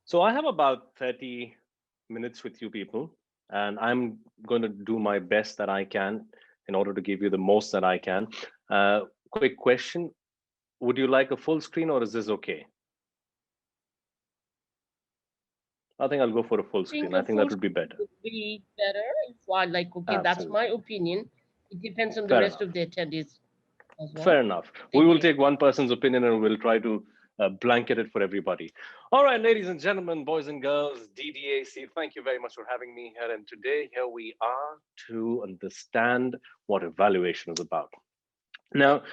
So I have about 30 minutes with you people, and I'm going to do my best that I can in order to give you the most that I can. Quick question. Would you like a full screen or is this okay? I think I'll go for a full Think screen. I a think full that would be screen better. would be better. If I like, okay, that's my Absolutely. opinion. It depends on the Fair rest enough. of the attendees as Fair well. enough. We Thank will you. take one person's opinion and we'll try to blanket it for everybody. All right, ladies and gentlemen, boys and girls, DDAC, thank you very much for having me here. And today, here we are to understand what evaluation is about. Now,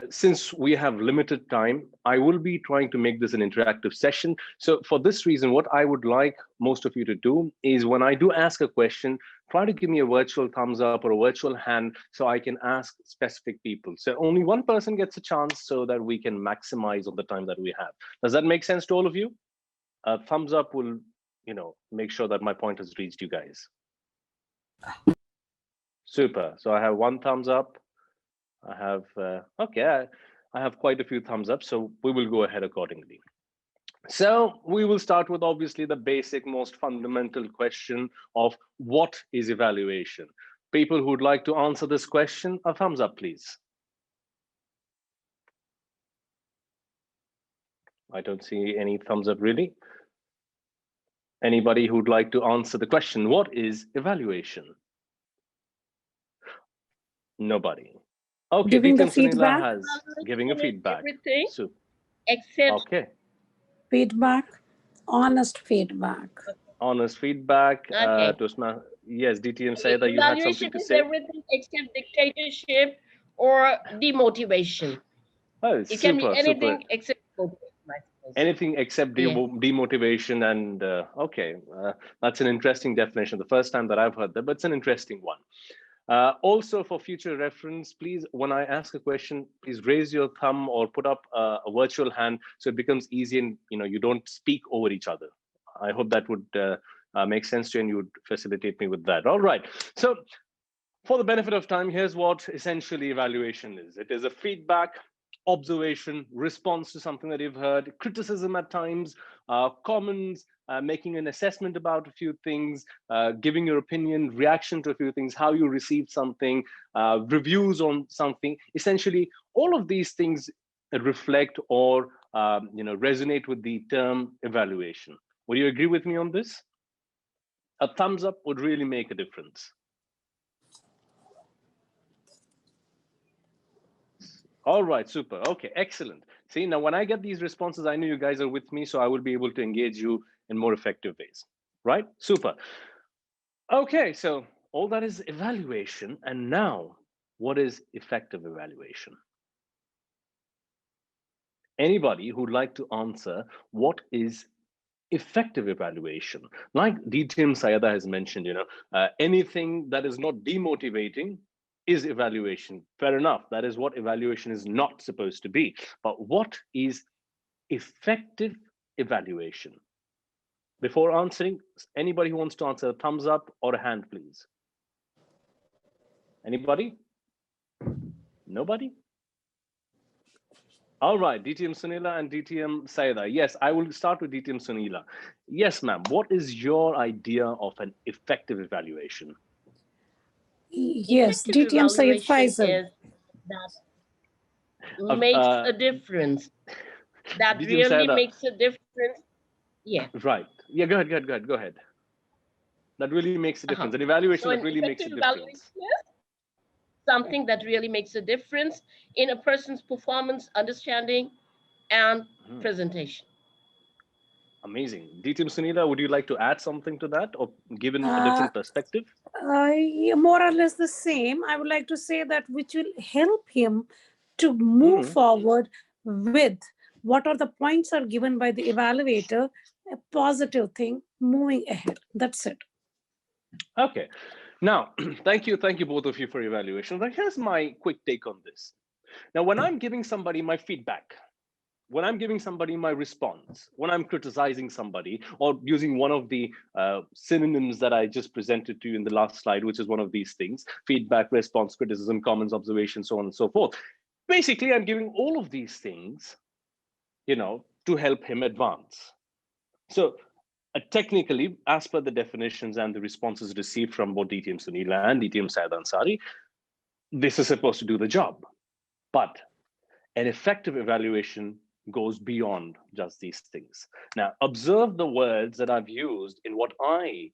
since we have limited time, I will be trying to make this an interactive session. So for this reason, what I would like most of you to do is when I do ask a question, try to give me a virtual thumbs up or a virtual hand so I can ask specific people. So only one person gets a chance so that we can maximize on the time that we have. Does that make sense to all of you? Thumbs up will, make sure that my point has reached you guys. Super. So I have one thumbs up. I have, okay, I have quite a few thumbs up, so we will go ahead accordingly. So we will start with obviously the basic, most fundamental question of what is evaluation? People who would like to answer this question, a thumbs up, please. I don't see any thumbs up really. Anybody who'd like to answer the question, what is evaluation? Nobody. Okay, Giving the DTM Sunila feedback. has giving a feedback. Everything So, except okay. Feedback, honest feedback. Honest feedback. okay. Yes, DTM Syed, you had Evaluation something to is say? everything except dictatorship or demotivation. Oh, It can be super, super. anything except motivation, I suppose. Anything except Yeah. demotivation and okay, that's an interesting definition. The first time that I've heard that, but it's an interesting one. Also, for future reference, please, when I ask a question, please raise your thumb or put up a virtual hand so it becomes easy and you don't speak over each other. I hope that would make sense to you and you would facilitate me with that. All right. So for the benefit of time, here's what essentially evaluation is. It is a feedback, observation, response to something that you've heard, criticism at times, comments, making an assessment about a few things, giving your opinion, reaction to a few things, how you received something, reviews on something. Essentially, all of these things reflect or resonate with the term evaluation. Would you agree with me on this? A thumbs up would really make a difference. All right, super. Okay, excellent. See, now when I get these responses, I know you guys are with me, so I will be able to engage you in more effective ways, right? Super. Okay, so all that is evaluation. And now, what is effective evaluation? Anybody who'd like to answer what is effective evaluation? Like DTM Sayada has mentioned, anything that is not demotivating is evaluation. Fair enough. That is what evaluation is not supposed to be. But what is effective evaluation? Before answering, anybody who wants to answer, a thumbs up or a hand, please. Anybody? Nobody? All right, DTM Sunila and DTM Saida. Yes, I will start with DTM Sunila. Yes, ma'am. What is your idea of an effective evaluation? Yes, Effective DTM Syed evaluation Faisal. is that makes a difference. That DTM really Saida. makes a difference. Yeah. Right. Yeah, go ahead. Go ahead. That really makes a difference. An evaluation So that an really makes a effective evaluation difference. is something that really makes a difference in a person's performance, understanding, and presentation. Amazing. DTM Sunila, would you like to add something to that or given a different perspective? More or less the same. I would like to say that which will help him to move forward with what are the points are given by the evaluator, a positive thing, moving ahead. That's it. Okay. Now, thank you both of you for your evaluation. But here's my quick take on this. Now, when I'm giving somebody my feedback, when I'm giving somebody my response, when I'm criticizing somebody or using one of the synonyms that I just presented to you in the last slide, which is one of these things, feedback, response, criticism, comments, observation, so on and so forth. Basically, I'm giving all of these things, to help him advance. So Technically, as per the definitions and the responses received from both DTM Sunila and DTM Syed Ansari, this is supposed to do the job. But an effective evaluation goes beyond just these things. Now, observe the words that I've used in what I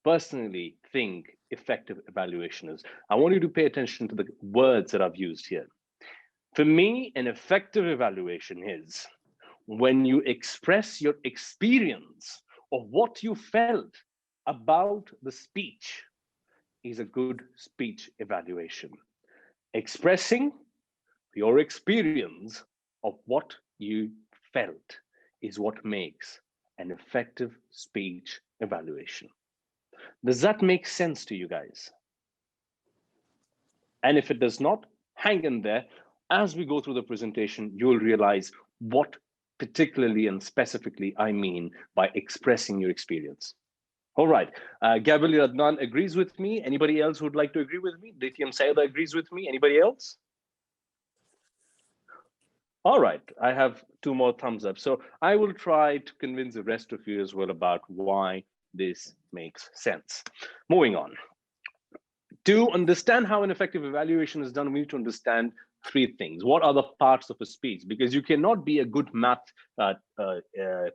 personally think effective evaluation is. I want you to pay attention to the words that I've used here. For me, an effective evaluation is when you express your experience of what you felt about the speech is a good speech evaluation. Expressing your experience of what you felt is what makes an effective speech evaluation. Does that make sense to you guys? And if it does not, hang in there. As we go through the presentation, you'll realize what particularly and specifically I mean by expressing your experience. All right, Gabriel Adnan agrees with me. Anybody else who would like to agree with me? DTM Syed agrees with me. Anybody else? All right, I have 2 more thumbs up. So I will try to convince the rest of you as well about why this makes sense. Moving on. To understand how an effective evaluation is done, we need to understand 3 things. What are the parts of a speech? Because you cannot be a good math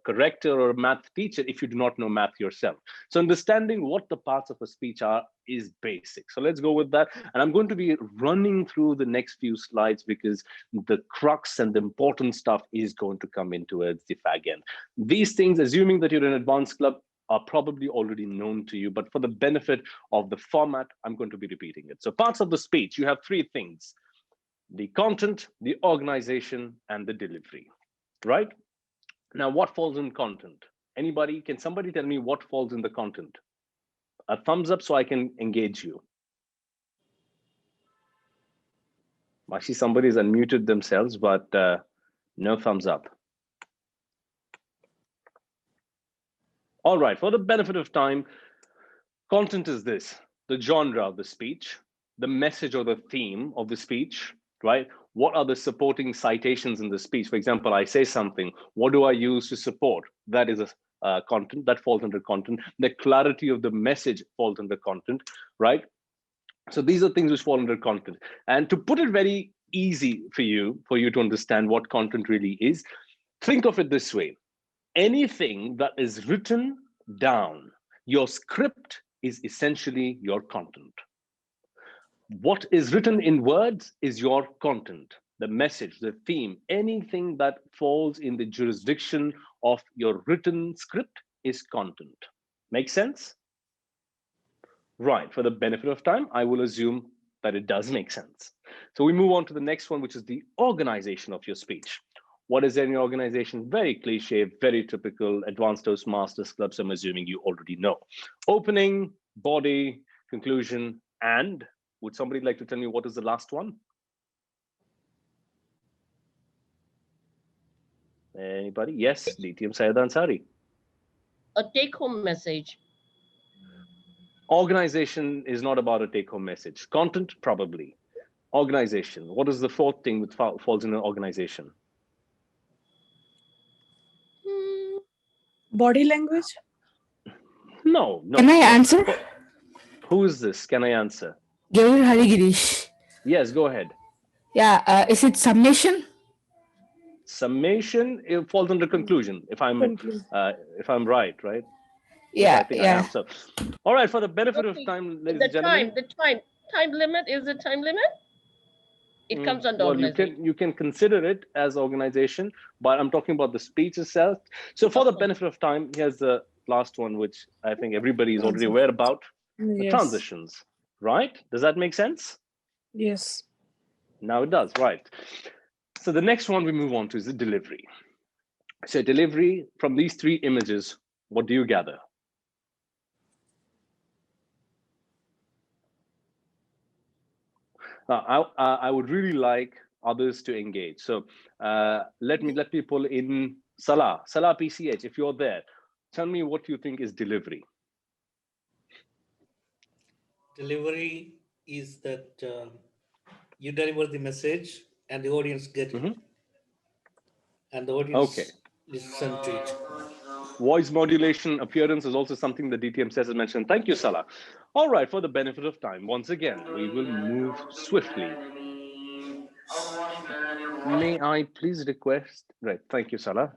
corrector or math teacher if you do not know math yourself. So understanding what the parts of a speech are is basic. So let's go with that. And I'm going to be running through the next few slides because the crux and the important stuff is going to come in towards the fag end. These things, assuming that you're an advanced club, are probably already known to you, but for the benefit of the format, I'm going to be repeating it. So parts of the speech, you have 3 things: the content, the organization, and the delivery, right? Now, what falls in content? Anybody, can somebody tell me what falls in the content? A thumbs up so I can engage you. Actually, somebody's unmuted themselves, but no thumbs up. All right, for the benefit of time, content is this: the genre of the speech, the message or the theme of the speech, right? What are the supporting citations in the speech? For example, I say something, what do I use to support? That is a content, that falls under content. The clarity of the message falls under content, right? So these are things which fall under content. And to put it very easy for you to understand what content really is, think of it this way. Anything that is written down, your script is essentially your content. What is written in words is your content, the message, the theme, anything that falls in the jurisdiction of your written script is content. Make sense? Right, for the benefit of time, I will assume that it does make sense. So we move on to the next one, which is the organization of your speech. What is any organization? Very cliche, very typical, advanced Toastmasters clubs, I'm assuming you already know. Opening, body, conclusion, and would somebody like to tell me what is the last one? Anybody? Yes, DTM Syed Ansari. A take-home message. Organization is not about a take-home message. Content, probably. Organization. What is the 4th thing that falls in an organization? Body language? No. Can I answer? Who is this? Can I answer? Gail Harigirish. Yes, go ahead. Yeah, is it summation? Summation, it falls under conclusion, if I'm right? Yeah, yes, I think yeah. I am. So, all right, for the benefit of time, ladies and gentlemen. The time limit, is the time limit? It comes under organization. You can consider it as organization, but I'm talking about the speech itself. So for the benefit of time, here's the last one, which I think everybody is already aware about, the transitions, right? Does that make sense? Yes. Now it does, right. So the next one we move on to is the delivery. So delivery, from these 3 images, what do you gather? I would really like others to engage. So let me pull in Salah PCH, if you're there, tell me what you think is delivery. Delivery is that you deliver the message and the audience get it. And the audience listen to it. Voice modulation appearance is also something the DTM says is mentioned. Thank you, Salah. All right, for the benefit of time, once again, we will move swiftly. May I please request, right, thank you, Salah.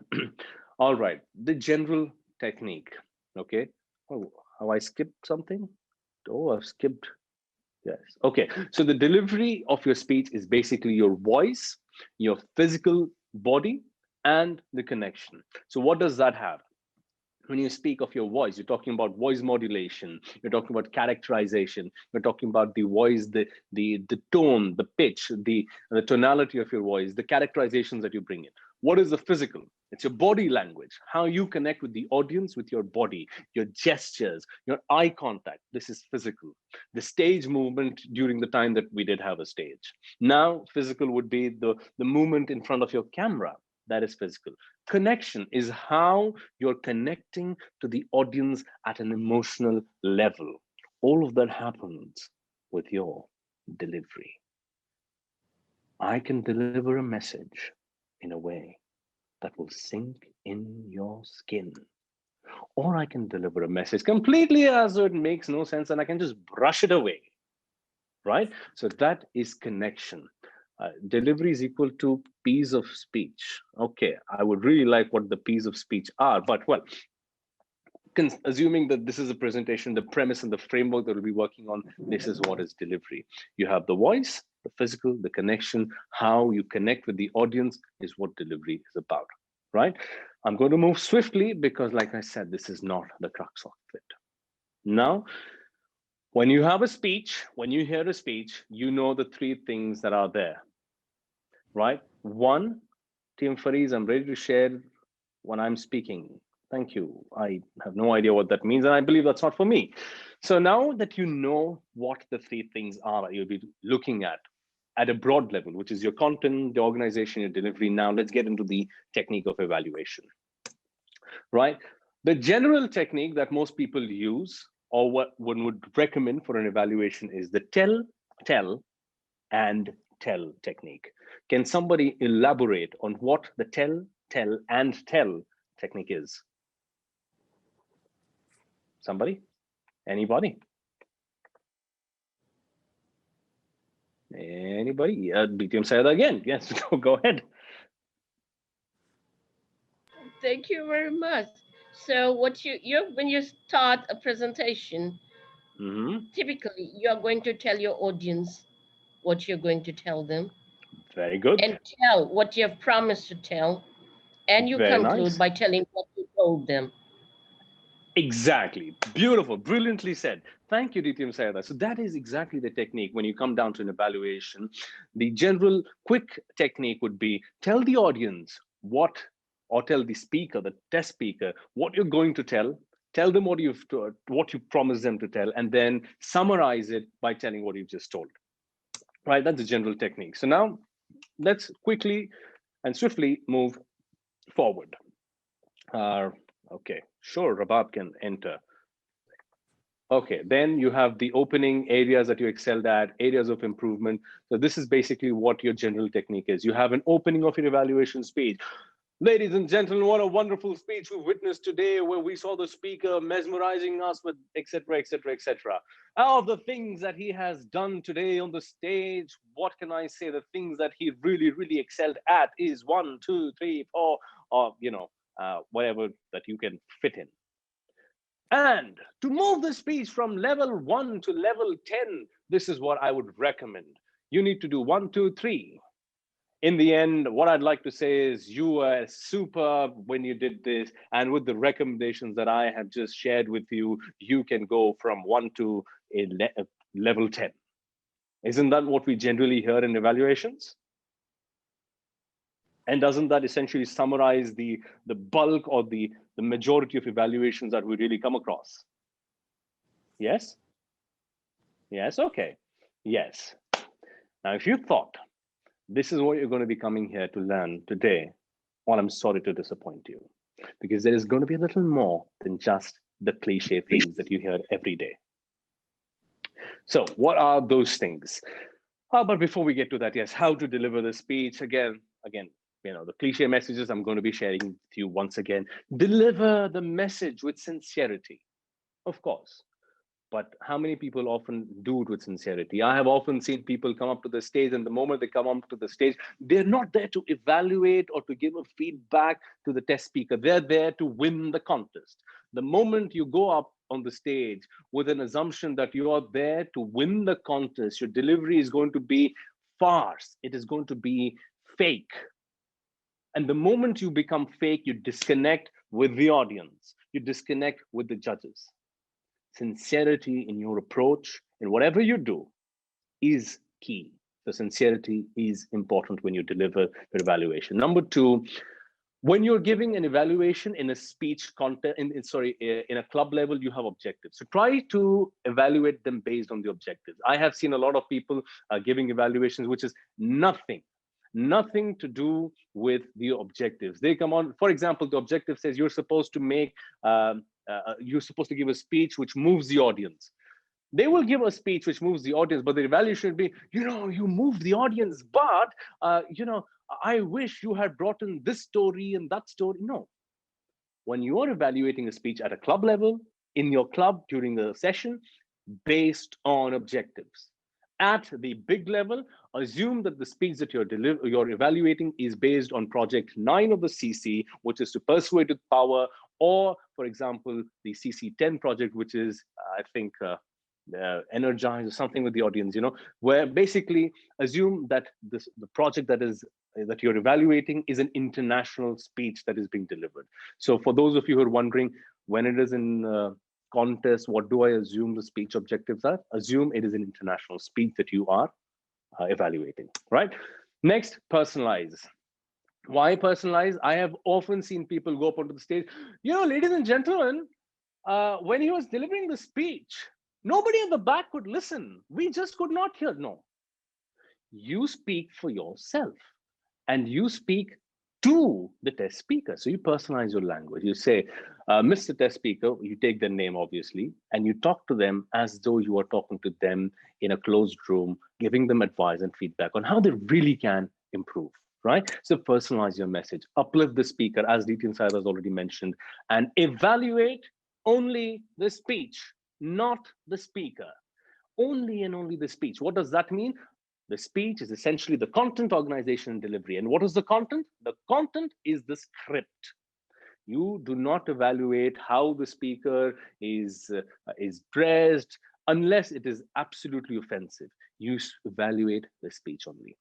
All right, the general technique, okay. Oh, have I skipped something? Oh, I've skipped, yes. Okay, so the delivery of your speech is basically your voice, your physical body, and the connection. So what does that have? When you speak of your voice, you're talking about voice modulation, you're talking about characterization, you're talking about the voice, the tone, the pitch, the tonality of your voice, the characterizations that you bring in. What is the physical? It's your body language, how you connect with the audience, with your body, your gestures, your eye contact. This is physical. The stage movement during the time that we did have a stage. Now, physical would be the movement in front of your camera. That is physical. Connection is how you're connecting to the audience at an emotional level. All of that happens with your delivery. I can deliver a message in a way that will sink in your skin. Or I can deliver a message completely as it makes no sense and I can just brush it away, right? So that is connection. Delivery is equal to piece of speech. Okay, I would really like what the piece of speech are, but well, assuming that this is a presentation, the premise and the framework that we'll be working on, this is what is delivery. You have the voice, the physical, the connection, how you connect with the audience is what delivery is about, right? I'm going to move swiftly because, like I said, this is not the crux of it. Now, when you have a speech, when you hear a speech, you know the three things that are there, right? One, Team Fariz, I'm ready to share when I'm speaking. Thank you. I have no idea what that means, and I believe that's not for me. So now that you know what the three things are that you'll be looking at a broad level, which is your content, the organization, your delivery, now let's get into the technique of evaluation, right? The general technique that most people use, or what one would recommend for an evaluation, is the tell, and tell technique. Can somebody elaborate on what the tell, and tell technique is? Somebody? Anybody? Anybody? DTM Syed again. Yes, go ahead. Thank you very much. So what you when you start a presentation, typically you're going to tell your audience what you're going to tell them. Very good. And tell what you have promised to tell. And you Very conclude nice. by telling what you told them. Exactly. Beautiful. Brilliantly said. Thank you, DTM Syed. So that is exactly the technique when you come down to an evaluation. The general quick technique would be tell the audience what, or tell the speaker, the test speaker, what you're going to tell them what you promised them to tell, and then summarize it by telling what you've just told. Right, that's the general technique. So now let's quickly and swiftly move forward. Okay, sure, Rabab can enter. Okay, then you have the opening areas that you excelled at, areas of improvement. So this is basically what your general technique is. You have an opening of your evaluation speech. Ladies and gentlemen, what a wonderful speech we witnessed today, where we saw the speaker mesmerizing us with etc., etc., etc. Of the things that he has done today on the stage, what can I say? The things that he really, really excelled at is 1, 2, 3, 4, or whatever that you can fit in. And to move the speech from level 1 to level 10, this is what I would recommend. You need to do 1, 2, 3. In the end, what I'd like to say is you were superb when you did this. And with the recommendations that I have just shared with you, you can go from 1 to level 10. Isn't that what we generally hear in evaluations? And doesn't that essentially summarize the bulk or the majority of evaluations that we really come across? Yes? Yes, okay. Yes. Now, if you thought this is what you're going to be coming here to learn today, well, I'm sorry to disappoint you, because there is going to be a little more than just the cliche things that you hear every day. So what are those things? But before we get to that, yes, how to deliver the speech. Again, the cliche messages I'm going to be sharing with you once again. Deliver the message with sincerity, of course. But how many people often do it with sincerity? I have often seen people come up to the stage, and the moment they come up to the stage, they're not there to evaluate or to give a feedback to the test speaker. They're there to win the contest. The moment you go up on the stage with an assumption that you are there to win the contest, your delivery is going to be farce. It is going to be fake. And the moment you become fake, you disconnect with the audience. You disconnect with the judges. Sincerity in your approach, in whatever you do, is key. So sincerity is important when you deliver your evaluation. Number two, when you're giving an evaluation in a speech content, in a club level, you have objectives. So try to evaluate them based on the objectives. I have seen a lot of people giving evaluations, which is nothing to do with the objectives. They come on, for example, the objective says you're supposed to make, you're supposed to give a speech which moves the audience. They will give a speech which moves the audience, but the evaluation should be, you move the audience, but, I wish you had brought in this story and that story. No. When you're evaluating a speech at a club level, in your club during the session, based on objectives. At the big level, assume that the speech that you're evaluating is based on project 9 of the CC, which is to persuade with power, or, for example, the CC10 project, which is, I think, energize or something with the audience, where basically assume that the project that you're evaluating is an international speech that is being delivered. So for those of you who are wondering, when it is in contest, what do I assume the speech objectives are? Assume it is an international speech that you are evaluating, right? Next, personalize. Why personalize? I have often seen people go up onto the stage, ladies and gentlemen, when he was delivering the speech, nobody in the back could listen. We just could not hear. No. You speak for yourself and you speak to the test speaker. So you personalize your language. You say, Mr. Test Speaker, you take their name, obviously, and you talk to them as though you are talking to them in a closed room, giving them advice and feedback on how they really can improve, right? So personalize your message, uplift the speaker, as DTM Syed has already mentioned, and evaluate only the speech, not the speaker. Only and only the speech. What does that mean? The speech is essentially the content, organization, and delivery. And what is the content? The content is the script. You do not evaluate how the speaker is dressed unless it is absolutely offensive. You evaluate the speech only.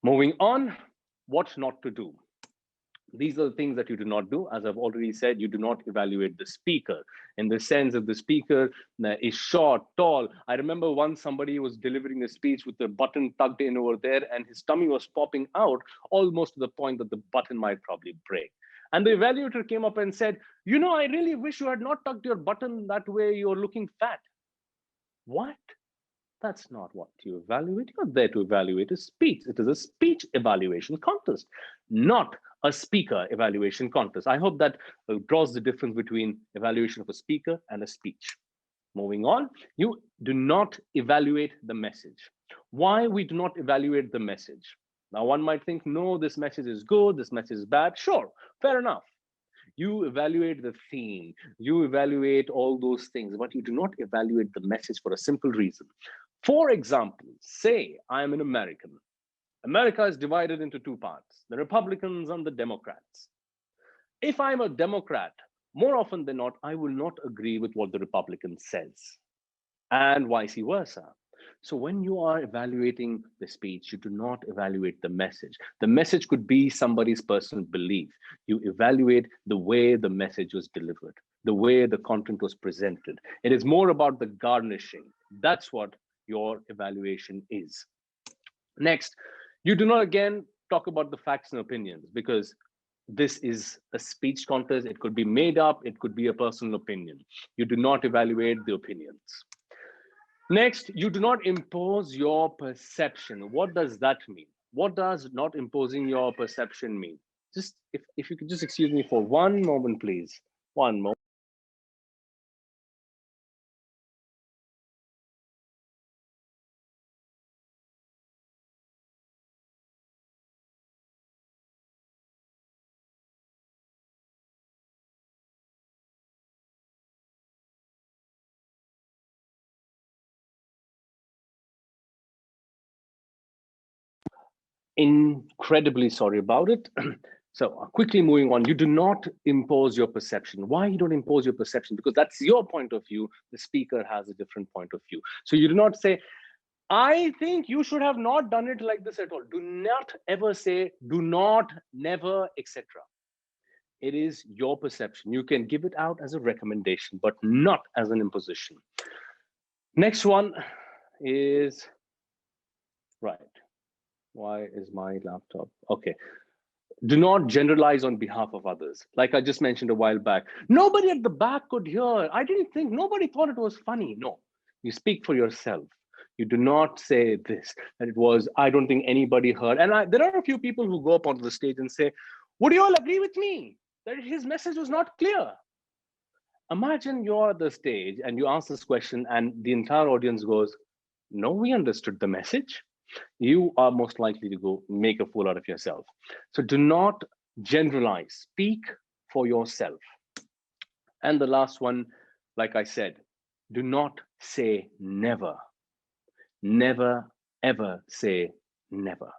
Moving on, what not to do. These are the things that you do not do. As I've already said, you do not evaluate the speaker in the sense of the speaker is short, tall. I remember once somebody was delivering a speech with the button tucked in over there and his tummy was popping out almost to the point that the button might probably break. And the evaluator came up and said, I really wish you had not tucked your button that way. You're looking fat. What? That's not what you evaluate. You're there to evaluate a speech. It is a speech evaluation contest, not a speaker evaluation contest. I hope that draws the difference between evaluation of a speaker and a speech. Moving on, you do not evaluate the message. Why we do not evaluate the message? Now, one might think, no, this message is good, this message is bad. Sure, fair enough. You evaluate the theme, you evaluate all those things, but you do not evaluate the message for a simple reason. For example, say I'm an American. America is divided into two parts, the Republicans and the Democrats. If I'm a Democrat, more often than not, I will not agree with what the Republican says, and vice versa. So when you are evaluating the speech, you do not evaluate the message. The message could be somebody's personal belief. You evaluate the way the message was delivered, the way the content was presented. It is more about the garnishing. That's what your evaluation is. Next, you do not again talk about the facts and opinions because this is a speech contest. It could be made up. It could be a personal opinion. You do not evaluate the opinions. Next, you do not impose your perception. What does that mean? What does not imposing your perception mean? Just if you could just excuse me for one moment, please. One moment. incredibly sorry about it. So quickly moving on, you do not impose your perception. Why you don't impose your perception? Because that's your point of view. The speaker has a different point of view. So you do not say, I think you should have not done it like this at all. Do not ever say, do not, never, etc. It is your perception. You can give it out as a recommendation, but not as an imposition. Next one is, right. Why is my laptop? Okay. Do not generalize on behalf of others. Like I just mentioned a while back, nobody at the back could hear. I didn't think, nobody thought it was funny. No, you speak for yourself. You do not say this, that it was, I don't think anybody heard. And there are a few people who go up onto the stage and say, would you all agree with me that his message was not clear? Imagine you're at the stage and you ask this question and the entire audience goes, no, we understood the message. You are most likely to go make a fool out of yourself. So do not generalize, speak for yourself. And the last one, like I said, do not say never. Never, ever say never,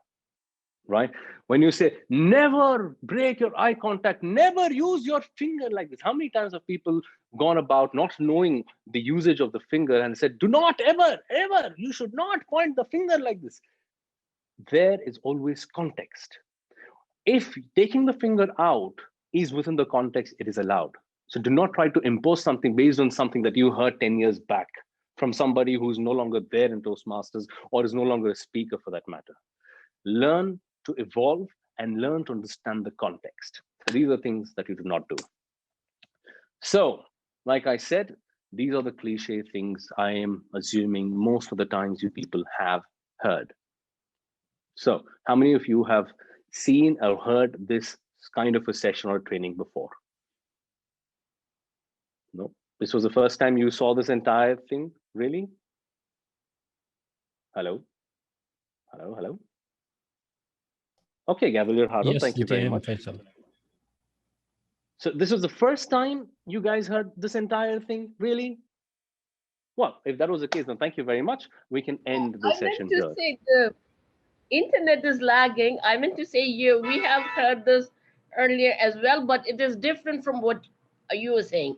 right? When you say never break your eye contact, never use your finger like this. How many times have people gone about not knowing the usage of the finger and said, do not ever, ever, you should not point the finger like this. There is always context. If taking the finger out is within the context, it is allowed. So do not try to impose something based on something that you heard 10 years back from somebody who's no longer there in Toastmasters or is no longer a speaker for that matter. Learn to evolve and learn to understand the context. These are things that you do not do. So, like I said, these are the cliche things I am assuming most of the times you people have heard. So how many of you have seen or heard this kind of a session or training before? No, this was the first time you saw this entire thing, really? Hello? Hello, hello? Okay, Gavalier Haro, Yes, thank you very DTM, much. Faisal. So this was the first time you guys heard this entire thing, really? Well, if that was the case, then thank you very much. We can end the session here. I meant to say the internet is lagging. I meant to say we have heard this earlier as well, but it is different from what you were saying.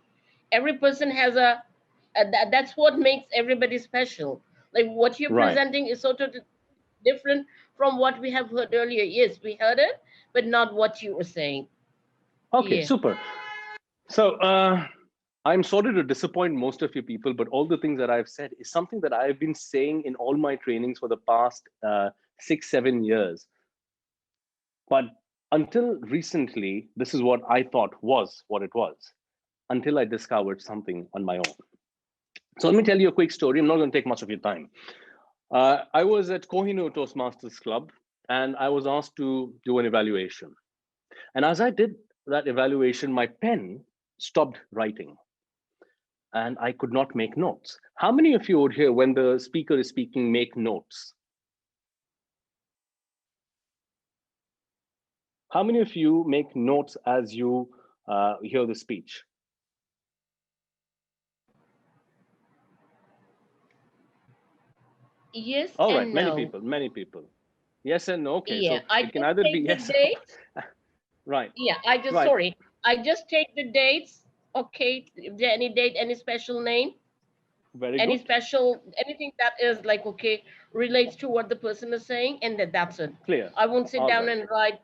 Every person has that's what makes everybody special. Like what you're presenting is sort of different from what we have heard earlier. Yes, we heard it, but not what you were saying. Okay, super. So I'm sorry to disappoint most of you people, but all the things that I've said is something that I've been saying in all my trainings for the past 6-7 years. But until recently, this is what I thought was what it was, until I discovered something on my own. So let me tell you a quick story. I'm not going to take much of your time. I was at Kohinoor Toastmasters Club, and I was asked to do an evaluation. And as I did that evaluation, my pen stopped writing, and I could not make notes. How many of you would hear when the speaker is speaking, make notes? How many of you make notes as you hear the speech? Yes. All right, and many no. people. Yes and no. Okay, yeah, so it can either be yes. Right. Yeah, sorry. I just take the dates. Okay, if there any date, any special name, Very any good. special, anything that is like, okay, relates to what the person is saying, and that's it. Clear. I won't sit All down right. and write,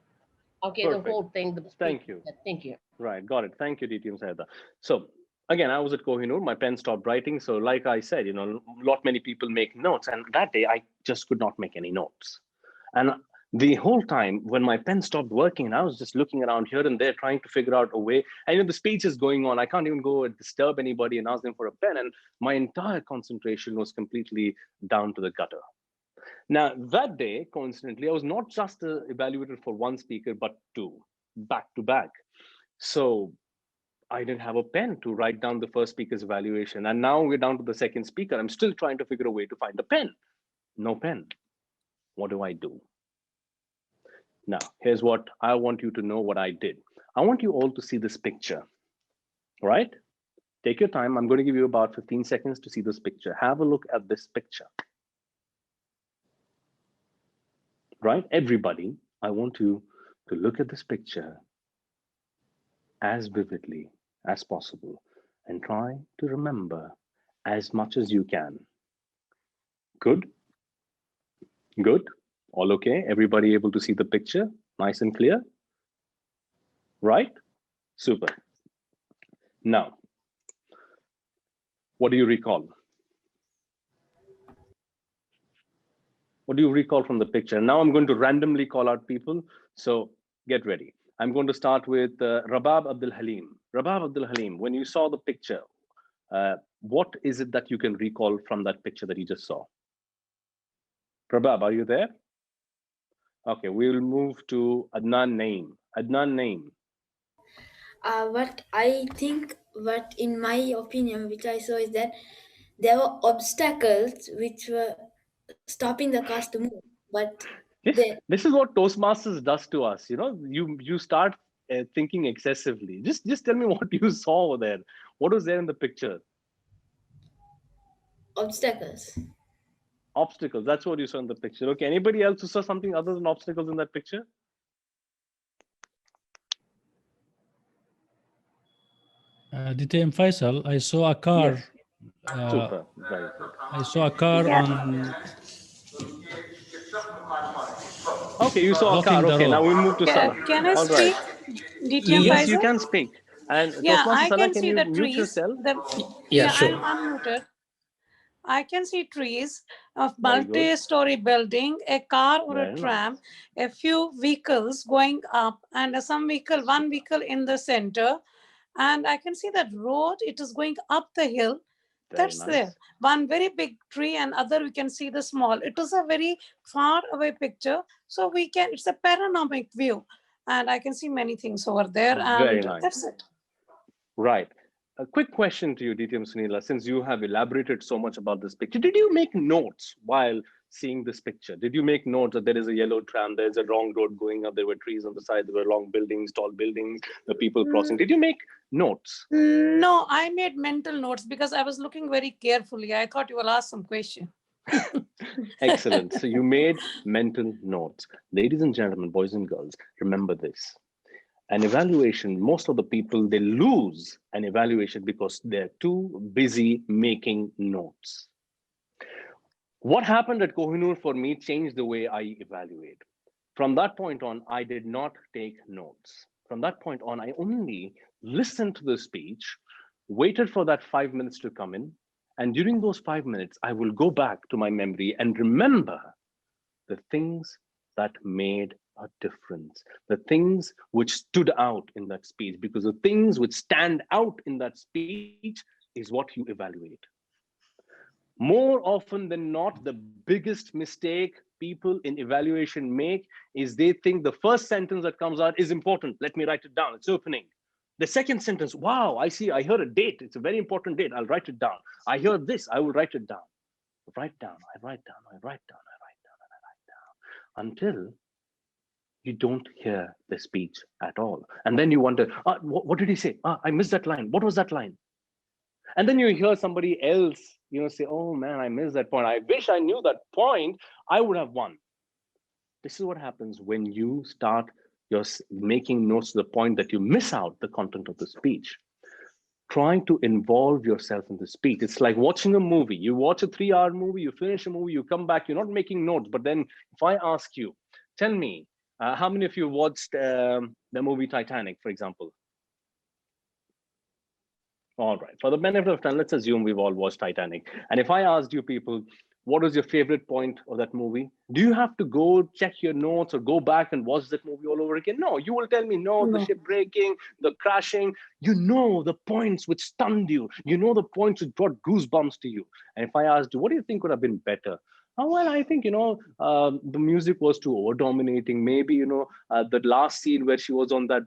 okay, Perfect. the whole thing. Thank you. Thank you. Right, got it. Thank you, DTM Syed. So again, I was at Kohinoor, my pen stopped writing. So like I said, many people make notes, and that day I just could not make any notes. And the whole time when my pen stopped working, and I was just looking around here and there trying to figure out a way. And the speech is going on. I can't even go and disturb anybody and ask them for a pen. And my entire concentration was completely down to the gutter. Now, that day, coincidentally, I was not just evaluated for one speaker, but two, back to back. So I didn't have a pen to write down the first speaker's evaluation. And now we're down to the second speaker. I'm still trying to figure a way to find a pen. No pen. What do I do? Now, here's what I want you to know what I did. I want you all to see this picture, all right? Take your time. I'm going to give you about 15 seconds to see this picture. Have a look at this picture. right? Everybody, I want you to look at this picture as vividly as possible and try to remember as much as you can. Good? Good? All okay? Everybody able to see the picture? Nice and clear? Right? Super. Now, what do you recall? What do you recall from the picture? Now I'm going to randomly call out people, so get ready. I'm going to start with Rabab Abdul Halim. Rabab Abdul Halim, when you saw the picture, what is it that you can recall from that picture that you just saw? Rabab, are you there? Okay, we'll move to Adnan Naeem. Adnan Naeem. What in my opinion, which I saw is that there were obstacles which were stopping the cars to move. But this is what Toastmasters does to us. You know, you start thinking excessively. Just tell me what you saw over there. What was there in the picture? Obstacles. Obstacles. That's what you saw in the picture. Okay. Anybody else who saw something other than obstacles in that picture? DTM Faisal, I saw a car. Yes. Super. Very good. I saw a car on. Okay, you saw a car. Okay, now we'll move to Salah. Can I All speak? right. DTM Yes, you Faisal? can speak. And Yeah, Toastmaster I Salah, can can see you the mute trees. yourself? Yeah, sure. I'm unmuted. I can see trees, a Very good. multi-story building, a car or Very a nice. tram, a few vehicles going up, and one vehicle in the center. And I can see that road, it is going up the hill. Very That's nice. there. One very big tree and other we can see the small. It is a very far away picture. So it's a panoramic view. And I can see many things over there. Very And nice. that's it. Right. A quick question to you, DTM Sunila, since you have elaborated so much about this picture, did you make notes while seeing this picture? Did you make notes that there is a yellow tram, there's a wrong road going up, there were trees on the side, there were long buildings, tall buildings, the people crossing? Did you make notes? No, I made mental notes because I was looking very carefully. I thought you will ask some question. Excellent. So you made mental notes. Ladies and gentlemen, boys and girls, remember this. An evaluation, most of the people, they lose an evaluation because they're too busy making notes. What happened at Kohinoor for me changed the way I evaluate. From that point on, I did not take notes. From that point on, I only listened to the speech, waited for that 5 minutes to come in, and during those 5 minutes, I will go back to my memory and remember the things that made a difference, the things which stood out in that speech, because the things which stand out in that speech is what you evaluate. More often than not, the biggest mistake people in evaluation make is they think the first sentence that comes out is important. Let me write it down. It's opening. The second sentence, wow, I heard a date. It's a very important date. I'll write it down. I heard this, I will write it down. Write down, I write down, I write down, I write down, and I write down. Until you don't hear the speech at all. And then you wonder, what did he say? I missed that line. What was that line? And then you hear somebody else, say, oh man, I missed that point. I wish I knew that point. I would have won. This is what happens when you start making notes to the point that you miss out the content of the speech. Trying to involve yourself in the speech. It's like watching a movie. You watch a 3-hour movie, you finish a movie, you come back, you're not making notes. But then if I ask you, tell me, how many of you watched the movie Titanic, for example? All right, for the benefit of time, let's assume we've all watched Titanic. And if I asked you people, what was your favorite point of that movie? Do you have to go check your notes or go back and watch that movie all over again? No, you will tell me, no, the ship breaking, the crashing. You know the points which stunned you. You know the points which brought goosebumps to you. And if I asked you, what do you think would have been better? Oh, well, I think, the music was too over-dominating. Maybe, the last scene where she was on that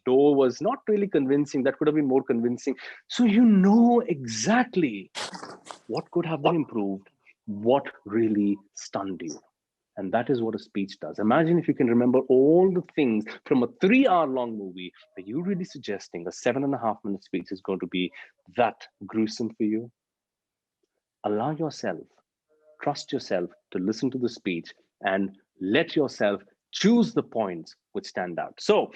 door was not really convincing. That could have been more convincing. So you know exactly what could have been improved, what really stunned you. And that is what a speech does. Imagine if you can remember all the things from a 3-hour-long movie. Are you really suggesting a 7.5-minute speech is going to be that gruesome for you? Allow yourself, trust yourself to listen to the speech and Let yourself choose the points which stand out. So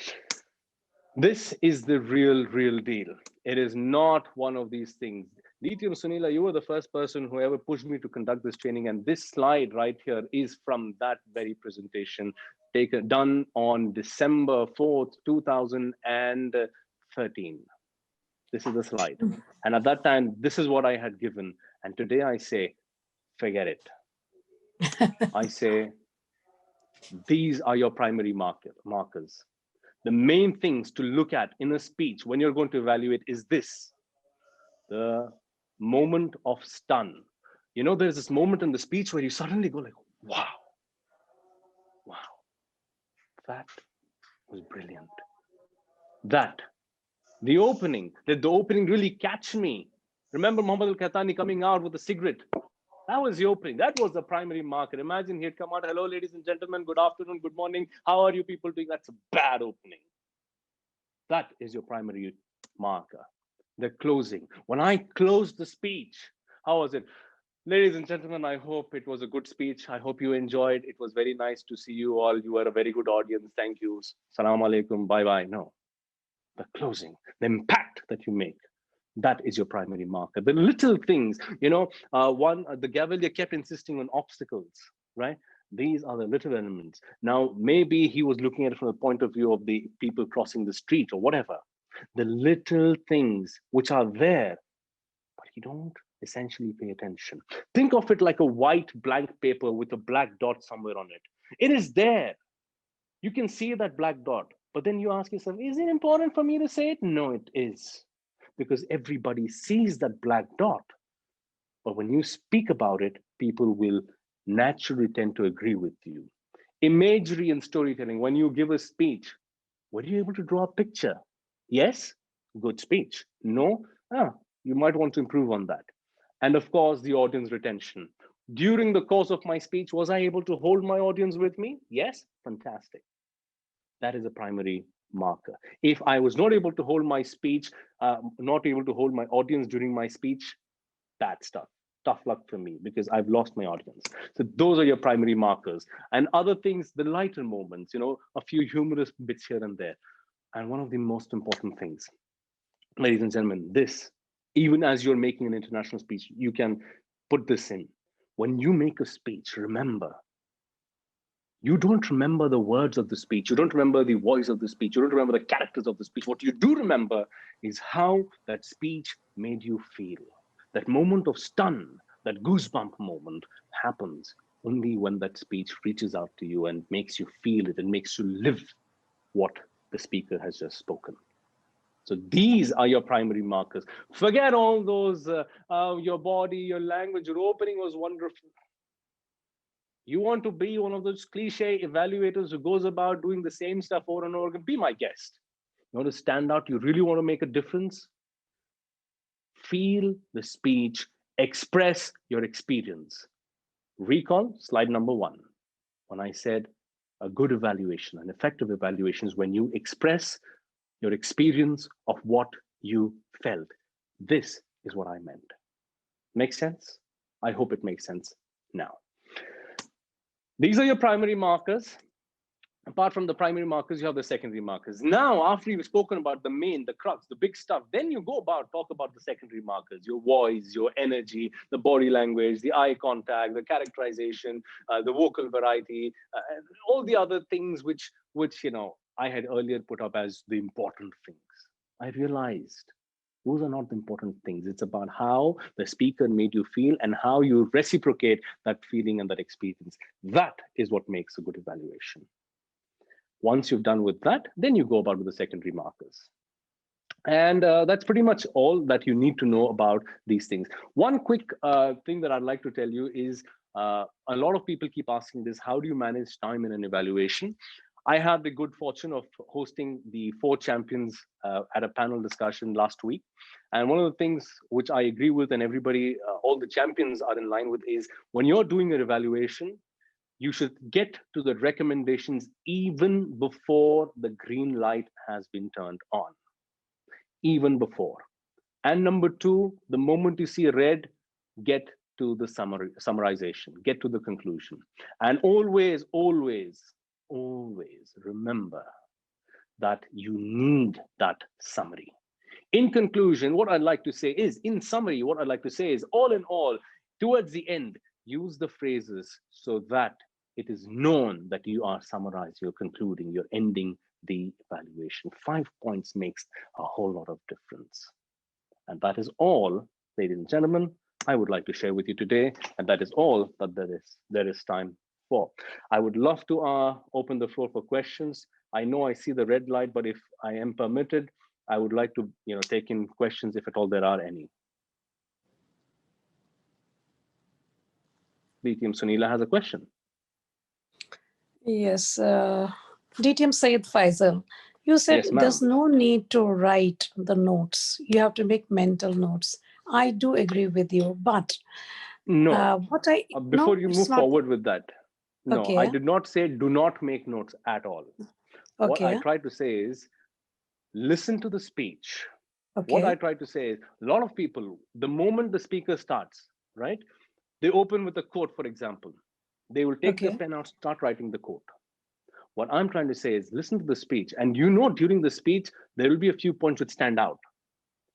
this is the real deal. It is not one of these things. DTM Sunila, you were the first person who ever pushed me to conduct this training. And this slide right here is from that very presentation done on December 4th, 2013. This is the slide. And at that time, this is what I had given. And today I say, forget it. I say, these are your primary markers. The main things to look at in a speech when you're going to evaluate is this, the moment of stun. You know, there's this moment in the speech where you suddenly go like, wow, that was brilliant. The opening, did the opening really catch me? Remember Muhammad al-Khatani coming out with a cigarette? That was the opening. That was the primary marker. Imagine he'd come out, hello, ladies and gentlemen, good afternoon, good morning. How are you people doing? That's a bad opening. That is your primary marker. The closing. When I closed the speech, how was it? Ladies and gentlemen, I hope it was a good speech. I hope you enjoyed. It was very nice to see you all. You were a very good audience. Thank you. Salaam alaikum. Bye-bye. No. The closing, the impact that you make. That is your primary marker. The little things, you know, the Gavalier kept insisting on obstacles, right? These are the little elements. Now, maybe he was looking at it from the point of view of the people crossing the street or whatever. The little things which are there, but you don't essentially pay attention. Think of it like a white blank paper with a black dot somewhere on it. It is there. You can see that black dot, but then you ask yourself, is it important for me to say it? No, it is. Because everybody sees that black dot. But when you speak about it, people will naturally tend to agree with you. Imagery and storytelling, when you give a speech, were you able to draw a picture? Yes, good speech. No, you might want to improve on that. And of course, the audience retention. During the course of my speech, was I able to hold my audience with me? Yes, fantastic. That is a primary marker. If I was not able to hold my speech, not able to hold my audience during my speech, bad stuff. Tough luck for me because I've lost my audience. So those are your primary markers. And other things, the lighter moments, you know, a few humorous bits here and there. And one of the most important things, ladies and gentlemen, this, even as you're making an international speech, you can put this in. When you make a speech, remember, you don't remember the words of the speech. You don't remember the voice of the speech. You don't remember the characters of the speech. What you do remember is how that speech made you feel. That moment of stun, that goosebump moment happens only when that speech reaches out to you and makes you feel it and makes you live what the speaker has just spoken. So these are your primary markers. Forget all those, your body, your language, your opening was wonderful. You want to be one of those cliche evaluators who goes about doing the same stuff over and over again, be my guest. You want to stand out, you really want to make a difference? Feel the speech, express your experience. Recall slide number 1. When I said a good evaluation, an effective evaluation is when you express your experience of what you felt. This is what I meant. Make sense? I hope it makes sense now. These are your primary markers. Apart from the primary markers, you have the secondary markers. Now, after you've spoken about the main, the crux, the big stuff, then you go about, talk about the secondary markers, your voice, your energy, the body language, the eye contact, the characterization, the vocal variety, all the other things which, you know, I had earlier put up as the important things. I realized those are not the important things. It's about how the speaker made you feel and how you reciprocate that feeling and that experience. That is what makes a good evaluation. Once you've done with that, then you go about with the secondary markers. And that's pretty much all that you need to know about these things. One quick thing that I'd like to tell you is a lot of people keep asking this, how do you manage time in an evaluation? I had the good fortune of hosting the 4 champions at a panel discussion last week. And one of the things which I agree with and everybody, all the champions are in line with is when you're doing an evaluation, you should get to the recommendations even before the green light has been turned on, even before. And number 2, the moment you see red, get to the summarization, get to the conclusion. And always, always, always remember that you need that summary. In conclusion, what I'd like to say is, in summary, what I'd like to say is, all in all, towards the end, use the phrases so that it is known that you are summarizing, you're concluding, you're ending the evaluation. 5 points makes a whole lot of difference. And that is all, ladies and gentlemen, I would like to share with you today. And that is all that there is time for. I would love to open the floor for questions. I know I see the red light, but if I am permitted, I would like to take in questions if at all there are any. DTM Sunila has a question. Yes, DTM Syed Faisal, you said Yes, there's no need to write the notes. You have to make mental notes. I do agree with you, but no. Before you move forward with that, no, okay. I did not say do not make notes at all. Okay. What I tried to say is listen to the speech. Okay. What I tried to say is a lot of people, the moment the speaker starts, right, they open with a quote, for example. They will take their pen out, start writing the quote. What I'm trying to say is listen to the speech. And during the speech, there will be a few points which stand out.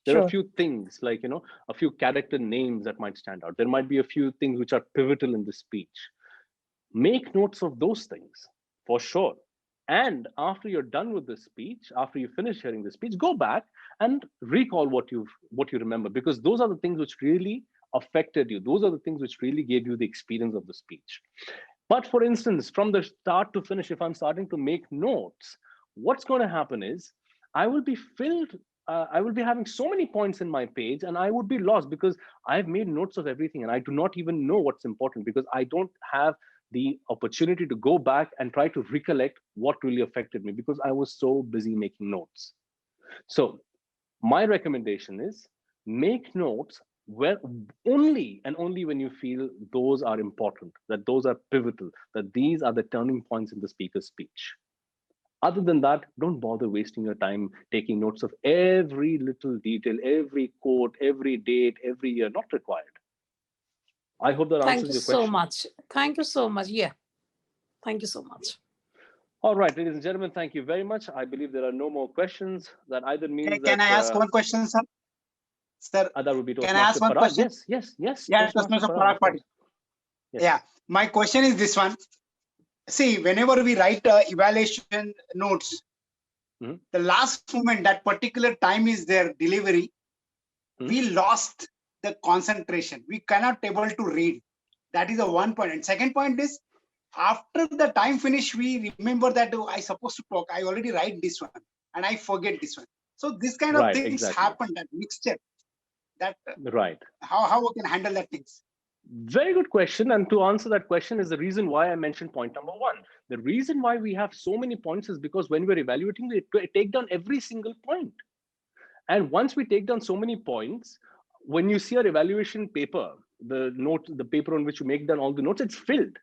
There are a few things like, a few character names that might stand out. There might be a few things which are pivotal in the speech. Make notes of those things for sure. And after you're done with the speech, after you finish hearing the speech, go back and recall what you remember, because those are the things which really affected you. Those are the things which really gave you the experience of the speech. But for instance, from the start to finish, if I'm starting to make notes, what's going to happen is I will be having so many points in my page and I would be lost because I've made notes of everything and I do not even know what's important because I don't have the opportunity to go back and try to recollect what really affected me because I was so busy making notes. So my recommendation is make notes where only and only when you feel those are important, that those are pivotal, that these are the turning points in the speaker's speech. Other than that, don't bother wasting your time taking notes of every little detail, every quote, every date, every year, not required. I hope that answers your question. Thank you so much. Thank you so much. Yeah. Thank you so much. All right, ladies and gentlemen, thank you very much. I believe there are no more questions. That either means Can I ask one question, sir? Sir, that would be can I ask one Parag. question? Yes. Yeah, Toastmaster Parag. Yes. Yeah, my question is this one. See, whenever we write evaluation notes, the last moment, that particular time is their delivery, we lost the concentration. We cannot able to read. That is the one point. And second point is, after the time finish, we remember that I supposed to talk. I already write this one and I forget this one. So this kind of things happen, that mixture. That how we can handle that things. Very good question. And to answer that question is the reason why I mentioned point number 1. The reason why we have so many points is because when we're evaluating, we take down every single point. And once we take down so many points, when you see our evaluation paper, the paper on which you make down all the notes, it's filled.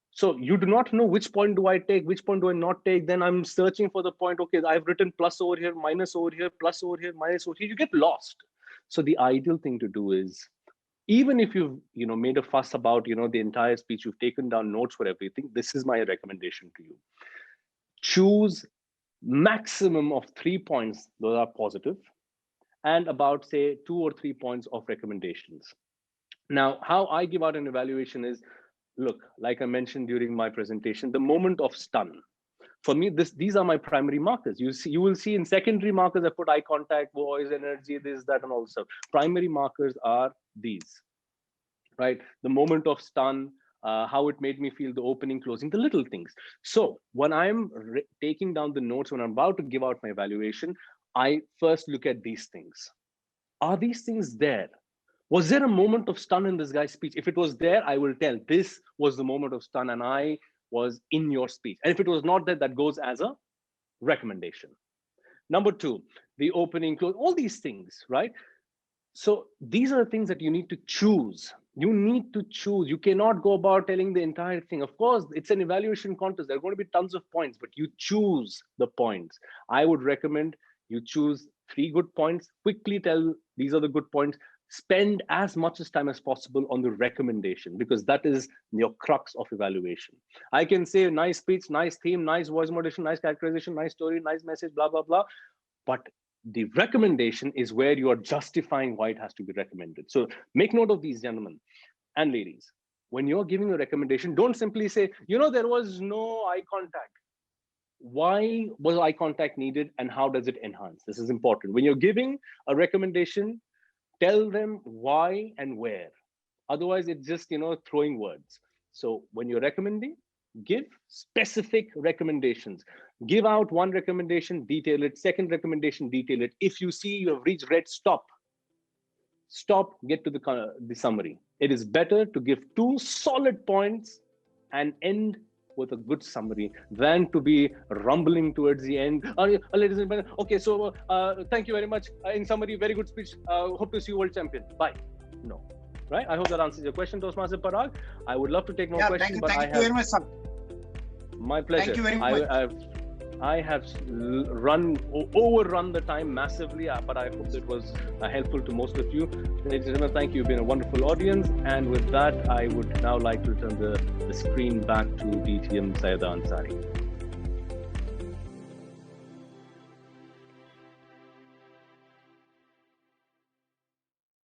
So you do not know which point do I take, which point do I not take. Then I'm searching for the point. Okay, I've written plus over here, minus over here, plus over here, minus over here. You get lost. So the ideal thing to do is, even if you've made a fuss about the entire speech, you've taken down notes for everything, this is my recommendation to you. Choose maximum of 3 points, those are positive, and about say 2 or 3 points of recommendations. Now, how I give out an evaluation is, look, like I mentioned during my presentation, the moment of stun. For me, these are my primary markers. You will see in secondary markers, I put eye contact, voice, energy, this, that, and all stuff. Primary markers are these, right? The moment of stun, how it made me feel, the opening, closing, the little things. So when I'm taking down the notes, when I'm about to give out my evaluation, I first look at these things. Are these things there? Was there a moment of stun in this guy's speech? If it was there, I will tell this was the moment of stun and I was in your speech. And if it was not there, that goes as a recommendation. Number 2, the opening, close, all these things, right? So these are the things that you need to choose. You need to choose. You cannot go about telling the entire thing. Of course, it's an evaluation contest. There are going to be tons of points, but you choose the points. I would recommend you choose 3 good points, quickly tell these are the good points, spend as much time as possible on the recommendation, because that is your crux of evaluation. I can say nice speech, nice theme, nice voice modulation, nice characterization, nice story, nice message, blah, blah, blah. But the recommendation is where you are justifying why it has to be recommended. So make note of these, gentlemen and ladies. When you're giving a recommendation, don't simply say, you know, there was no eye contact. Why was eye contact needed and how does it enhance? This is important. When you're giving a recommendation, tell them why and where. Otherwise, it's just, you know, throwing words. So when you're recommending, give specific recommendations. Give out one recommendation, detail it. Second recommendation, detail it. If you see you have reached red, stop. Stop, get to the summary. It is better to give 2 solid points and end with a good summary than to be rumbling towards the end. Ladies and gentlemen, okay, so thank you very much. In summary, very good speech. Hope to see you world champion. Bye. No, right? I hope that answers your question, Toastmaster Parag. I would love to take more questions, but thank you very much, sir. My pleasure. Thank you very much. I have overrun the time massively, but I hope it was helpful to most of you. Ladies and gentlemen, thank you. You've been a wonderful audience. And with that, I would now like to turn the screen back to DTM Syed Ansari.